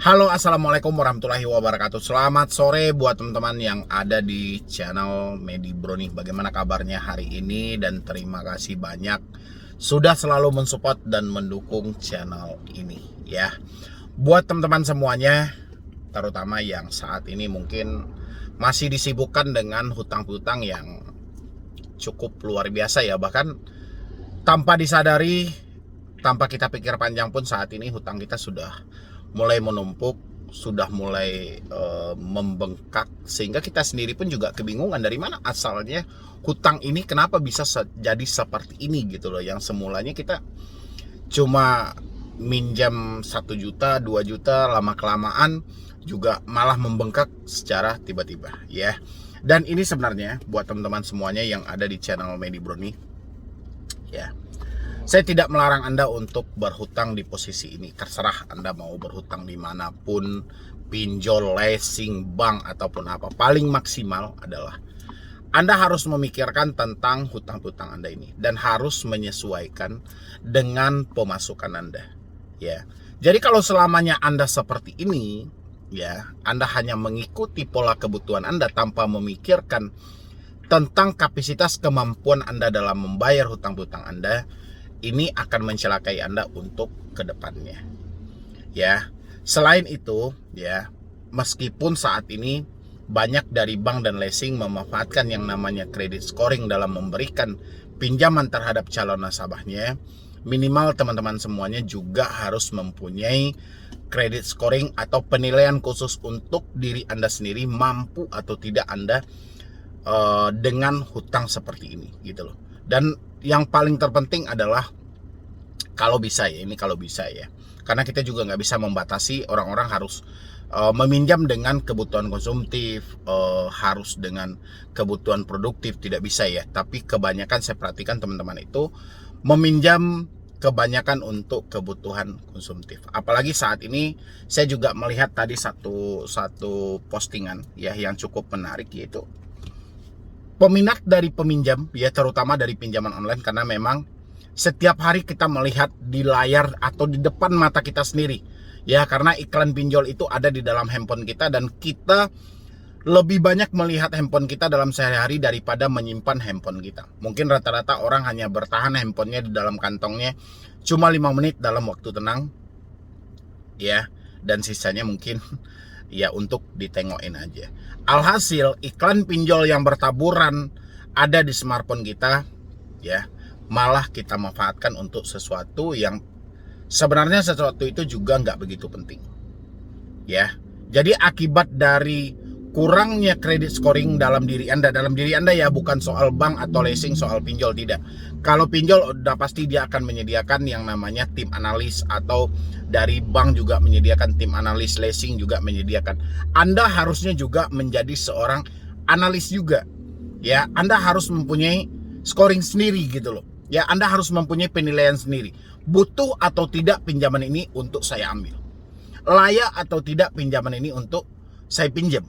Halo, assalamualaikum warahmatullahi wabarakatuh. Selamat sore buat teman-teman yang ada di channel Medi Bro nih. Bagaimana kabarnya hari ini? Dan terima kasih banyak sudah selalu mensupport dan mendukung channel ini ya. Buat teman-teman semuanya, terutama yang saat ini mungkin masih disibukkan dengan hutang-hutang yang cukup luar biasa ya. Bahkan tanpa disadari, tanpa kita pikir panjang pun saat ini hutang kita sudah mulai menumpuk, sudah mulai membengkak, sehingga kita sendiri pun juga kebingungan dari mana asalnya hutang ini, kenapa bisa jadi seperti ini gitu loh. Yang semulanya kita cuma minjam 1 juta, 2 juta, lama-kelamaan juga malah membengkak secara tiba-tiba ya. Dan ini sebenarnya buat teman-teman semuanya yang ada di channel Medi Bro nih ya, saya tidak melarang Anda untuk berhutang di posisi ini. Terserah Anda mau berhutang dimanapun, pinjol, leasing, bank, ataupun apa. Paling maksimal adalah Anda harus memikirkan tentang hutang-hutang Anda ini. Dan harus menyesuaikan dengan pemasukan Anda. Ya. Jadi kalau selamanya Anda seperti ini, ya, Anda hanya mengikuti pola kebutuhan Anda tanpa memikirkan tentang kapasitas kemampuan Anda dalam membayar hutang-hutang Anda, ini akan mencelakai Anda untuk kedepannya ya. Selain itu ya, meskipun saat ini banyak dari bank dan leasing memanfaatkan yang namanya credit scoring dalam memberikan pinjaman terhadap calon nasabahnya, minimal teman-teman semuanya juga harus mempunyai credit scoring atau penilaian khusus untuk diri Anda sendiri, mampu atau tidak Anda dengan hutang seperti ini gitu loh. Dan yang paling terpenting adalah kalau bisa ya, ini kalau bisa ya, karena kita juga nggak bisa membatasi orang-orang harus meminjam dengan kebutuhan konsumtif, harus dengan kebutuhan produktif, tidak bisa ya. Tapi kebanyakan saya perhatikan teman-teman itu meminjam kebanyakan untuk kebutuhan konsumtif. Apalagi saat ini saya juga melihat tadi satu postingan ya yang cukup menarik, yaitu peminat dari peminjam ya, terutama dari pinjaman online, karena memang setiap hari kita melihat di layar atau di depan mata kita sendiri ya, karena iklan pinjol itu ada di dalam handphone kita, dan kita lebih banyak melihat handphone kita dalam sehari-hari daripada menyimpan handphone kita. Mungkin rata-rata orang hanya bertahan handphonenya di dalam kantongnya cuma 5 menit dalam waktu tenang ya, dan sisanya mungkin ya untuk ditengokin aja. Alhasil iklan pinjol yang bertaburan ada di smartphone kita ya, malah kita manfaatkan untuk sesuatu yang sebenarnya sesuatu itu juga nggak begitu penting ya. Jadi akibat dari kurangnya credit scoring dalam diri Anda ya, bukan soal bank atau leasing, soal pinjol, tidak. Kalau pinjol udah pasti dia akan menyediakan yang namanya tim analis, atau dari bank juga menyediakan tim analis, leasing juga menyediakan. Anda harusnya juga menjadi seorang analis juga ya. Anda harus mempunyai scoring sendiri gitu loh ya. Anda harus mempunyai penilaian sendiri, butuh atau tidak pinjaman ini untuk saya ambil, layak atau tidak pinjaman ini untuk saya pinjam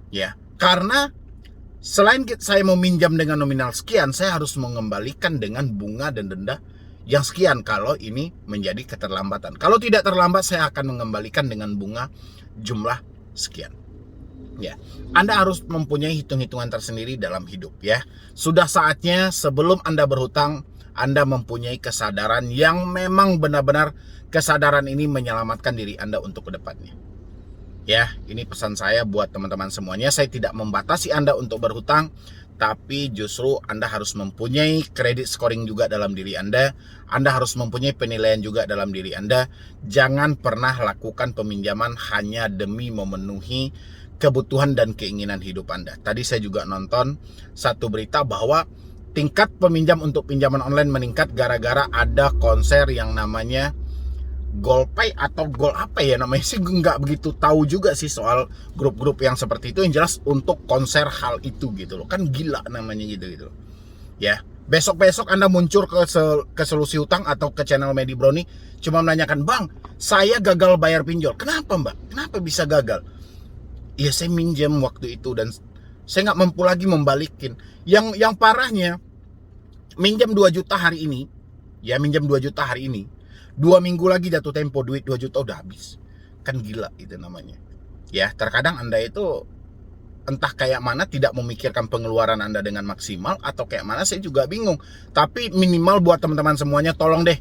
ya. Karena selain saya meminjam dengan nominal sekian, saya harus mengembalikan dengan bunga dan denda yang sekian kalau ini menjadi keterlambatan. Kalau tidak terlambat, saya akan mengembalikan dengan bunga jumlah sekian ya. Anda harus mempunyai hitung-hitungan tersendiri dalam hidup ya. Sudah saatnya sebelum Anda berhutang, Anda mempunyai kesadaran yang memang benar-benar kesadaran ini menyelamatkan diri Anda untuk kedepannya ya. Ini pesan saya buat teman-teman semuanya. Saya tidak membatasi Anda untuk berhutang, tapi justru Anda harus mempunyai credit scoring juga dalam diri Anda. Anda harus mempunyai penilaian juga dalam diri Anda. Jangan pernah lakukan peminjaman hanya demi memenuhi kebutuhan dan keinginan hidup Anda. Tadi saya juga nonton satu berita bahwa tingkat peminjam untuk pinjaman online meningkat gara-gara ada konser yang namanya GoalPay atau Goal apa ya namanya sih, nggak begitu tahu juga sih soal grup-grup yang seperti itu. Yang jelas untuk konser hal itu gitu loh, kan gila namanya gitu ya. Besok-besok Anda muncul ke solusi utang atau ke channel Medi Bro nih, cuma menanyakan, "Bang, saya gagal bayar pinjol." "Kenapa Mbak? Kenapa bisa gagal?" "Ya saya minjem waktu itu dan saya nggak mampu lagi membalikin." Yang parahnya, minjam 2 juta hari ini ya, minjam 2 juta hari ini, 2 minggu lagi jatuh tempo duit 2 juta udah habis. kan gila itu namanya. Ya, terkadang Anda itu entah kayak mana tidak memikirkan pengeluaran Anda dengan maksimal atau kayak mana, saya juga bingung. Tapi minimal buat teman-teman semuanya, tolong deh,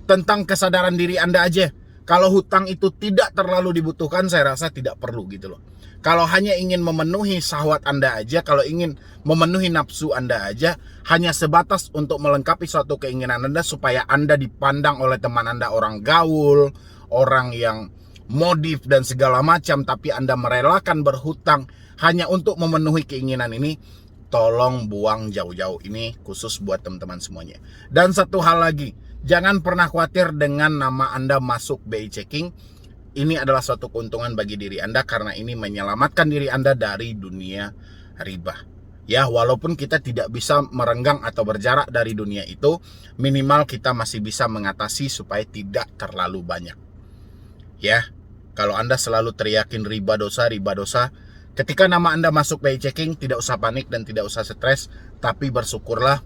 tentang kesadaran diri Anda aja. Kalau hutang itu tidak terlalu dibutuhkan, saya rasa tidak perlu gitu loh. Kalau hanya ingin memenuhi syahwat Anda aja, kalau ingin memenuhi nafsu Anda aja, hanya sebatas untuk melengkapi suatu keinginan Anda supaya Anda dipandang oleh teman Anda orang gaul, orang yang modif dan segala macam, tapi Anda merelakan berhutang hanya untuk memenuhi keinginan ini, tolong buang jauh-jauh. Ini khusus buat teman-teman semuanya. Dan satu hal lagi, jangan pernah khawatir dengan nama Anda masuk BI checking. Ini adalah suatu keuntungan bagi diri Anda karena ini menyelamatkan diri Anda dari dunia riba. Ya, walaupun kita tidak bisa merenggang atau berjarak dari dunia itu, minimal kita masih bisa mengatasi supaya tidak terlalu banyak. Ya, kalau Anda selalu teriakin riba dosa, ketika nama Anda masuk BI checking, tidak usah panik dan tidak usah stres, tapi bersyukurlah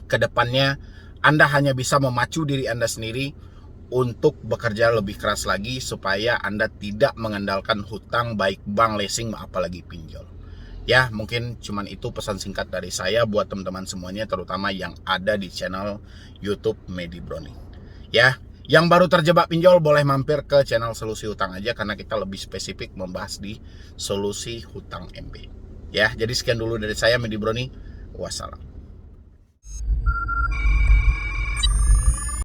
ke depannya Anda hanya bisa memacu diri Anda sendiri untuk bekerja lebih keras lagi supaya Anda tidak mengandalkan hutang baik bank, leasing, apalagi pinjol. Ya, mungkin cuman itu pesan singkat dari saya buat teman-teman semuanya, terutama yang ada di channel YouTube Medi Brony. Ya, yang baru terjebak pinjol boleh mampir ke channel Solusi Hutang aja karena kita lebih spesifik membahas di solusi hutang MB. Ya, jadi sekian dulu dari saya Medi Brony. Wassalam.